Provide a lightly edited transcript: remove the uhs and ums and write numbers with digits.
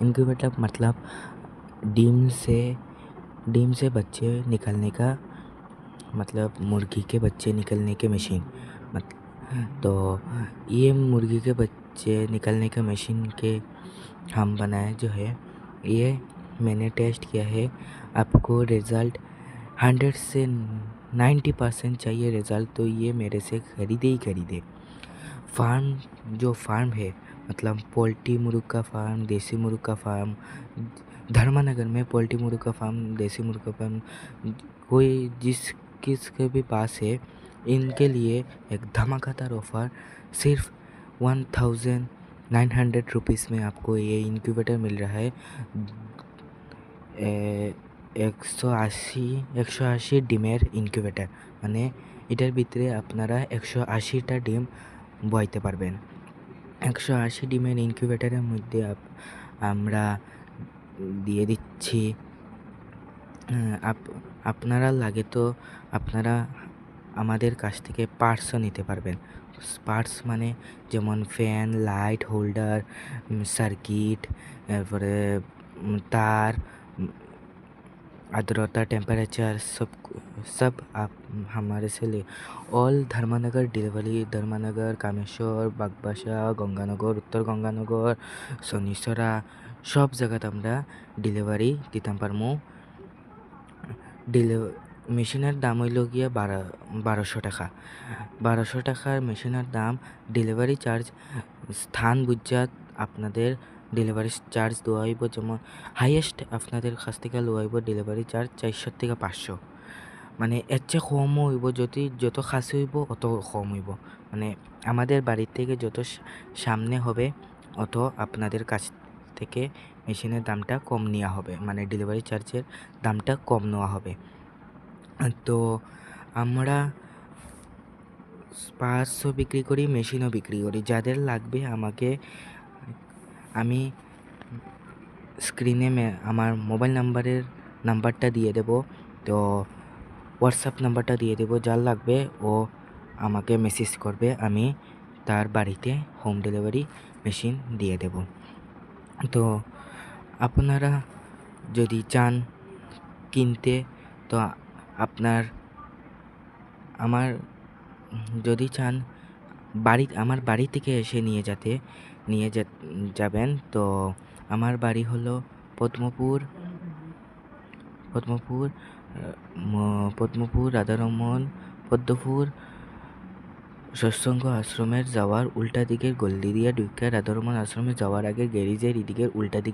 Incubator मतलब deem से बच्चे निकलने का मतलब मुर्गी के बच्चे निकलने के मशीन तो ये मुर्गी के बच्चे निकलने के मशीन के हम बनाए जो है ये मैंने टेस्ट किया है। आपको रिज़ल्ट 100 से 90% चाहिए रिज़ल्ट तो ये मेरे से खरीदे। फार्म है मतलब पोल्ट्री मुर्ग का फार्म, देसी मुर्ग का फार्म, धर्मानगर में पोल्ट्री मुर्ग का फार्म, देसी मुर्ग का फार्म कोई किसके भी पास है, इनके लिए एक धमाकेदार ऑफ़र सिर्फ 1900 रुपीज़ में आपको ये इनक्यूबेटर मिल रहा है। 180 ডিমের ইনকিউবেটার মানে এটার ভিতরে আপনারা 180টা ডিম বসাইতে পারবেন। 180 ডিমের ইনকিউবেটারের মধ্যে আমরা দিয়ে দিচ্ছি আপনারা লাগে তো আপনারা আমাদের কাছ থেকে পার্টসও নিতে পারবেন। পার্টস মানে যেমন ফ্যান, লাইট হোল্ডার, সার্কিট, তারপরে तार, आर्द्रता, टेम्परेचर सब आप हमारे से ले। ऑल धर्मानगर डिलीवरी, धर्मानगर, कामेश्वर, बागबासा, गंगानगर, उत्तर गंगानगर, शनिसरा सब जगह আমরা ডেলিভারি দিতাম পারমু। মেশিনের দাম হইল গিয়ে 1200 টাকা। 1200 টাকার মেশিনের দাম। ডেলিভারি চার্জ স্থান বুঝা আপনাদের ডেলিভারি চার্জ দেওয়া হইব, যেমন হাইয়েস্ট আপনাদের কাছ থেকে লওয়া হইব ডেলিভারি চার্জ 400 থেকে 500, মানে এর চেয়ে কমও হইব, যত কাছে হইব অত কম হইব। মানে আমাদের বাড়ির থেকে যত সামনে হবে অত আপনাদের কাছ থেকে মেশিনের দামটা কম নেওয়া হবে, মানে ডেলিভারি চার্জের দামটা কম নেওয়া হবে। তো আমরা পার্টসও বিক্রি করি, মেশিনও বিক্রি করি। যাদের লাগবে আমি স্ক্রিনে আমার মোবাইল নাম্বারটা দিয়ে দেব, তো হোয়াটসঅ্যাপ নাম্বারটা দিয়ে দেব। যার লাগবে ও আমাকে মেসেজ করবে, আমি তার বাড়িতে হোম ডেলিভারি মেশিন দিয়ে দেব। তো আপনারা যদি চান কিনতে, তো যদি চান আমার বাড়ি থেকে এসে নিয়ে যাবেন, তো আমার বাড়ি হলো পদ্মপুর রাধারমন পদ্মপুর সৎসঙ্গ আশ্রমের যাওয়ার উল্টা দিকের গল্লি দিয়ে ঢুকে রাধারমন আশ্রমে যাওয়ার আগে গ্যারেজের এদিকের উল্টা দিকে